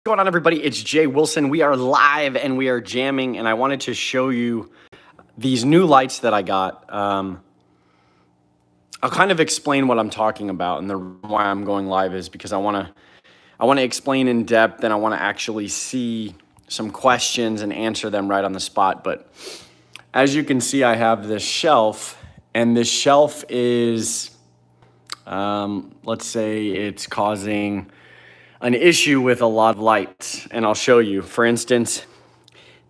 going on, everybody? It's Jay Wilson. We are live and we are jamming, and I wanted to show you these new lights that I got. I'll kind of explain what I'm talking about, and the reason why I'm going live is because I want to explain in depth, and I want to actually see some questions and answer them right on the spot. But as you can see, I have this shelf, and this shelf is, let's say it's causing an issue with a lot of lights, and I'll show you. For instance,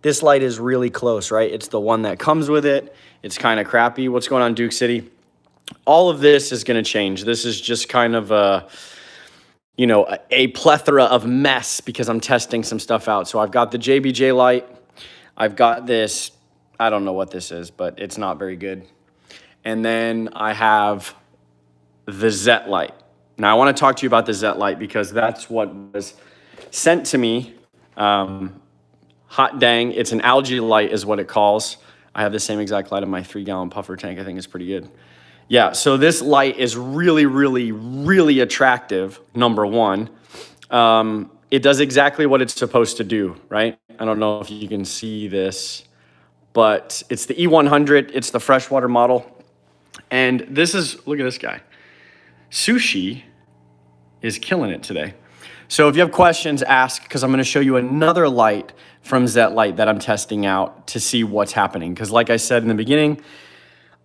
this light is really close, right? It's the one that comes with it. It's kind of crappy. What's going on, Duke City? All of this is going to change. This is just kind of a plethora of mess because I'm testing some stuff out. So I've got the JBJ light. I've got this, I don't know what this is, but it's not very good. And then I have the Zet light. Now, I want to talk to you about the Zet light because that's what was sent to me. Hot dang, it's an algae light is what it calls. I have the same exact light in my 3-gallon puffer tank. I think it's pretty good. Yeah, so this light is really, really, really attractive, number one. It does exactly what it's supposed to do, right? I don't know if you can see this, but it's the E100. It's the freshwater model. And this is, look at this guy. Sushi is killing it today. So if you have questions, ask, because I'm going to show you another light from Zet Light that I'm testing out to see what's happening. Because like I said in the beginning,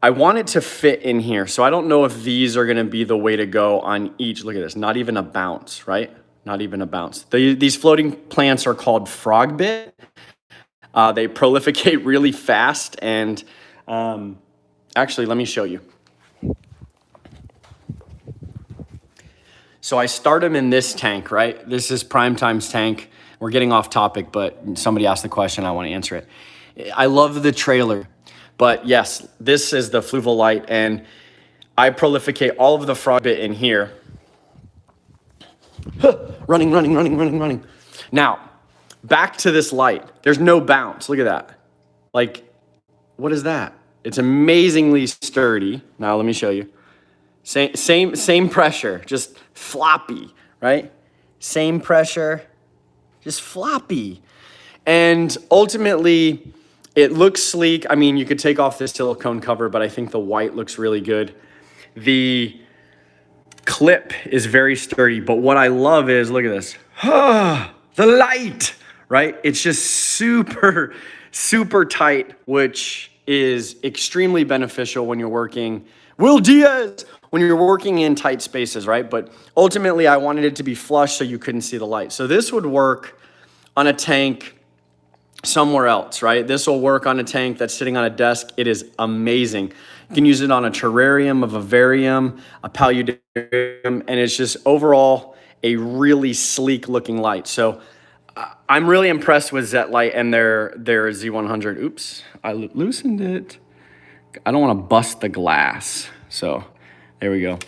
I want it to fit in here. So I don't know if these are going to be the way to go on each. Look at this, not even a bounce, right? Not even a bounce. These floating plants are called frog bit. They proliferate really fast. And actually, let me show you. So I start them in this tank, right? This is Primetime's tank. We're getting off topic, but somebody asked the question, I want to answer it. I love the trailer, but yes, this is the fluval light, and I proliferate all of the frog bit in here. Running. Now, back to this light. There's no bounce. Look at that. Like, what is that? It's amazingly sturdy. Now, let me show you. Same pressure, just floppy, right? Same pressure, just floppy. And ultimately, it looks sleek. I mean, you could take off this silicone cover, but I think the white looks really good. The clip is very sturdy, but what I love is, look at this. The light, right? It's just super, super tight, which is extremely beneficial when you're working. Will Diaz! When you're working in tight spaces, right? But ultimately, I wanted it to be flush so you couldn't see the light. So this would work on a tank somewhere else, right? This will work on a tank that's sitting on a desk. It is amazing. You can use it on a terrarium, a vivarium, a paludarium, and it's just overall a really sleek looking light. So I'm really impressed with Zet Light and their Z100. Oops, I loosened it. I don't want to bust the glass, so there we go.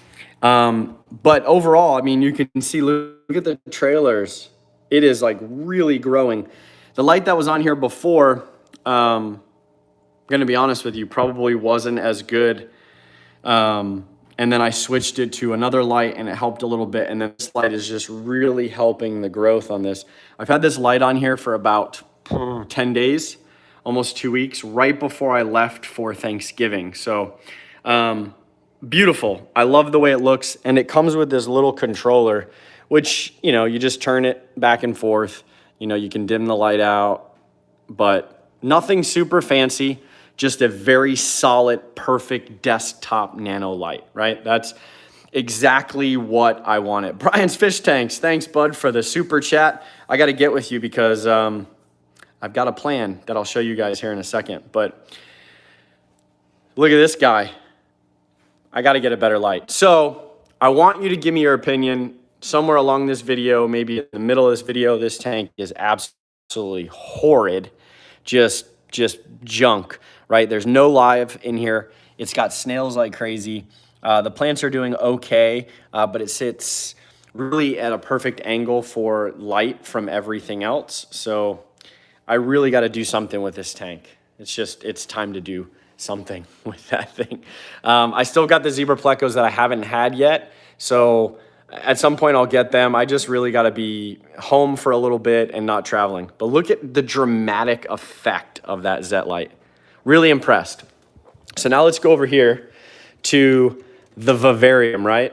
But overall, I mean, you can see, look at the trailers. It is like really growing. The light that was on here before, I'm going to be honest with you, probably wasn't as good. And then I switched it to another light and it helped a little bit. And then this light is just really helping the growth on this. I've had this light on here for about 10 days, almost 2 weeks, right before I left for Thanksgiving. So, beautiful. I love the way it looks, and it comes with this little controller, which, you just turn it back and forth. You can dim the light out, but nothing super fancy, just a very solid, perfect desktop nano light, right? That's exactly what I wanted. Brian's Fish Tanks, thanks, bud, for the super chat. I got to get with you because I've got a plan that I'll show you guys here in a second, but look at this guy. I got to get a better light. So I want you to give me your opinion somewhere along this video, maybe in the middle of this video. This tank is absolutely horrid, just junk, right? There's no live in here. It's got snails like crazy. The plants are doing okay, but it sits really at a perfect angle for light from everything else. So I really got to do something with this tank. It's time to do something with that thing. I still got the zebra plecos that I haven't had yet. So At some point I'll get them. I just really got to be home for a little bit and not traveling. But look at the dramatic effect of that Zet light. Really impressed. So now let's go over here to the vivarium, right?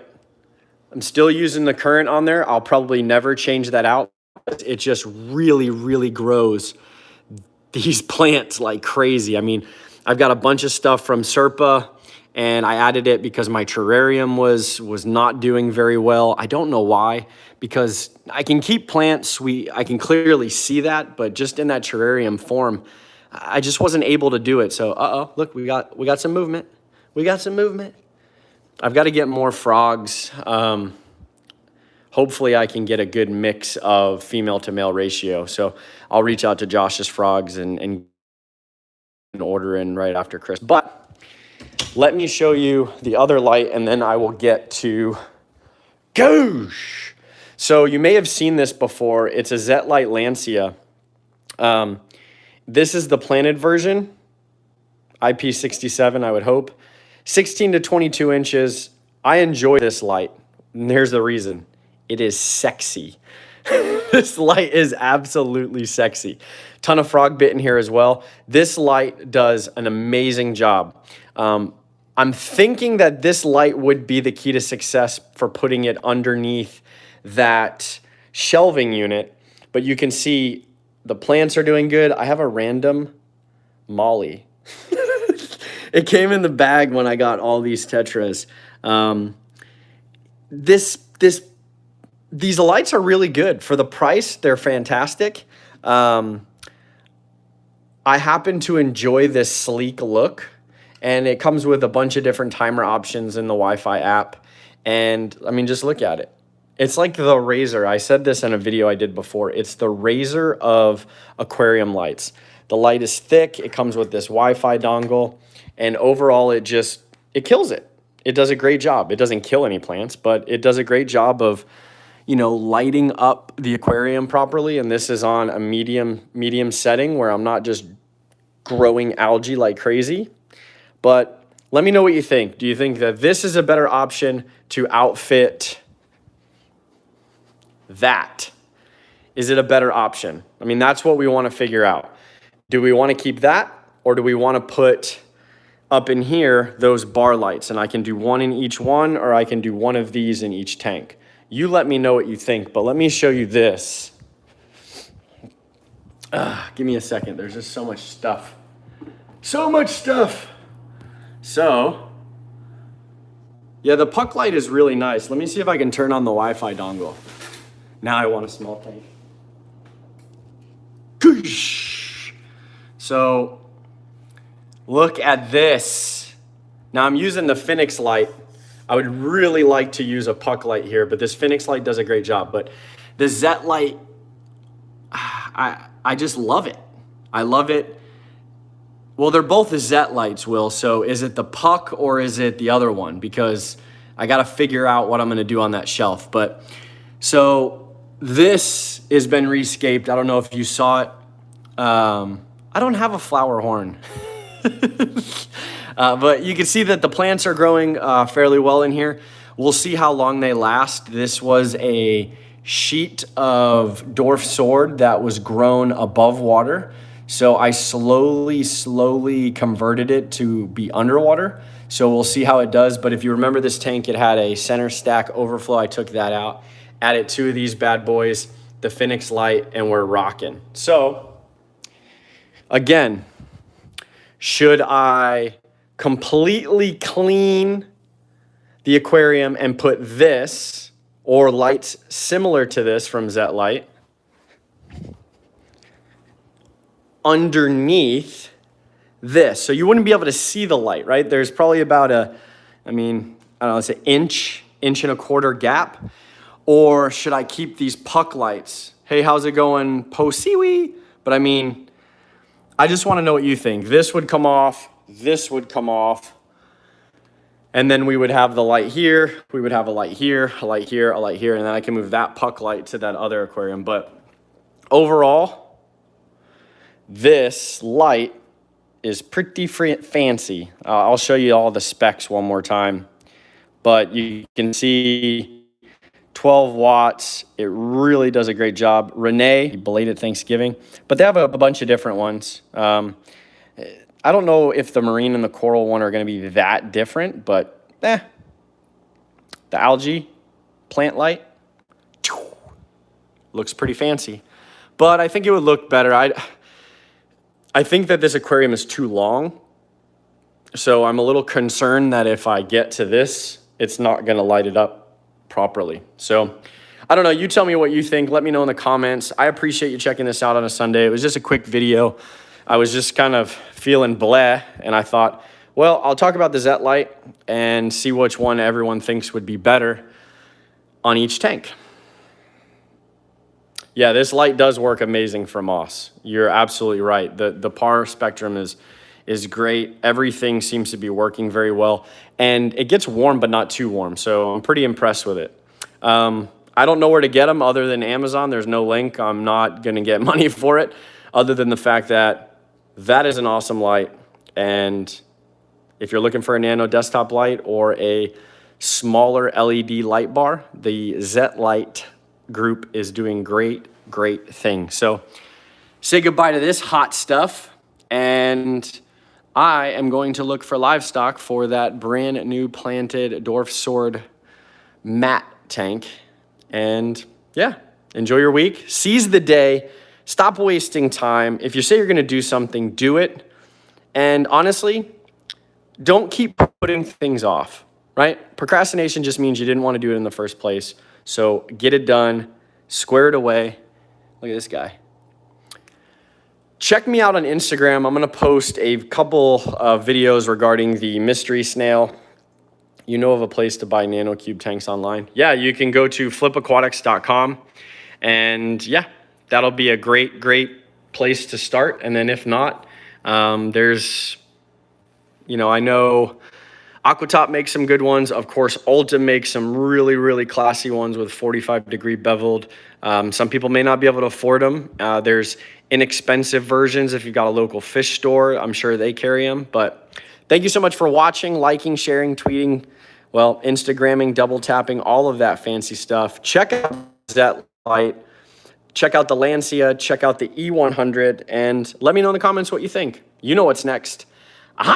I'm still using the current on there. I'll probably never change that out. It just really, really grows these plants like crazy. I mean, I've got a bunch of stuff from Serpa, and I added it because my terrarium was not doing very well. I don't know why, because I can keep plants sweet. I can clearly see that, but just in that terrarium form, I just wasn't able to do it. So, look, we got some movement. We got some movement. I've got to get more frogs. Hopefully I can get a good mix of female to male ratio. So I'll reach out to Josh's frogs and order in right after Christmas. But let me show you the other light, and then I will get to Goosh. So you may have seen this before. It's a Zet Light Lancia. This is the planted version, IP67, I would hope. 16 to 22 inches. I enjoy this light, and here's the reason. It is sexy. This light is absolutely sexy. Ton of frog bit in here as well. This light does an amazing job. I'm thinking that this light would be the key to success for putting it underneath that shelving unit, but you can see the plants are doing good. I have a random Molly. It came in the bag when I got all these tetras. These lights are really good. For the price, they're fantastic. I happen to enjoy this sleek look, and it comes with a bunch of different timer options in the Wi-Fi app. And I mean, just look at it. It's like the Razor. I said this in a video I did before. It's the Razor of aquarium lights. The light is thick. It comes with this Wi-Fi dongle, and overall it kills it. It does a great job. It doesn't kill any plants, but it does a great job of, lighting up the aquarium properly. And this is on a medium setting where I'm not just growing algae like crazy. But let me know what you think. Do you think that this is a better option to outfit that? Is it a better option? I mean, that's what we want to figure out. Do we want to keep that, or do we want to put up in here those bar lights? And I can do one in each one, or I can do one of these in each tank. You let me know what you think, but let me show you this. Give me a second. There's just so much stuff. So much stuff. So, yeah, the puck light is really nice. Let me see if I can turn on the Wi-Fi dongle. Now I want a small tank. So, look at this. Now I'm using the Phoenix light. I would really like to use a puck light here, but this Phoenix light does a great job. But the Zet light, I just love it. I love it. Well, they're both the Zet lights, Will. So is it the puck or is it the other one? Because I got to figure out what I'm going to do on that shelf. But so this has been rescaped. I don't know if you saw it. I don't have a flower horn. But you can see that the plants are growing fairly well in here. We'll see how long they last. This was a sheet of dwarf sword that was grown above water. So I slowly converted it to be underwater. So we'll see how it does. But if you remember this tank, it had a center stack overflow. I took that out, added two of these bad boys, the Phoenix light, and we're rocking. So again, should I completely clean the aquarium and put this or lights similar to this from Zet Light underneath this? So you wouldn't be able to see the light, right? There's probably about I don't know, it's an inch and a quarter gap. Or should I keep these puck lights? Hey, how's it going, Po-Siwi? But I mean, I just want to know what you think. This would come off. This would come off. And then we would have the light here. We would have a light here, a light here, a light here. And then I can move that puck light to that other aquarium. But overall, this light is pretty fancy. I'll show you all the specs one more time. But you can see 12 watts. It really does a great job. Renee, belated Thanksgiving, but they have a bunch of different ones. I don't know if the marine and the coral one are going to be that different, but the algae plant light looks pretty fancy. But I think it would look better. I think that this aquarium is too long. So I'm a little concerned that if I get to this, it's not going to light it up properly. So I don't know. You tell me what you think. Let me know in the comments. I appreciate you checking this out on a Sunday. It was just a quick video. I was just kind of feeling bleh, and I thought, well, I'll talk about the Zet light and see which one everyone thinks would be better on each tank. Yeah, this light does work amazing for moss. You're absolutely right. The PAR spectrum is great. Everything seems to be working very well. And it gets warm, but not too warm. So I'm pretty impressed with it. I don't know where to get them other than Amazon. There's no link. I'm not going to get money for it other than the fact that that is an awesome light. And if you're looking for a nano desktop light or a smaller LED light bar, the Zet Light group is doing great things. So say goodbye to this hot stuff, and I am going to look for livestock for that brand new planted dwarf sword matte tank. And yeah, enjoy your week. Seize the day. Stop wasting time. If you say you're going to do something, do it. And honestly, don't keep putting things off, right? Procrastination just means you didn't want to do it in the first place. So get it done, square it away. Look at this guy. Check me out on Instagram. I'm going to post a couple of videos regarding the mystery snail. You know of a place to buy nanocube tanks online? Yeah, you can go to flipaquatics.com, and yeah, that'll be a great place to start. And then if not, there's, I know Aquatop makes some good ones. Of course, Ulta makes some really classy ones with 45-degree beveled. Some people may not be able to afford them. There's inexpensive versions if you've got a local fish store. I'm sure they carry them. But thank you so much for watching, liking, sharing, tweeting, Instagramming, double tapping, all of that fancy stuff. Check out that light. Check out the Lancia. Check out the E100. And let me know in the comments what you think. You know what's next.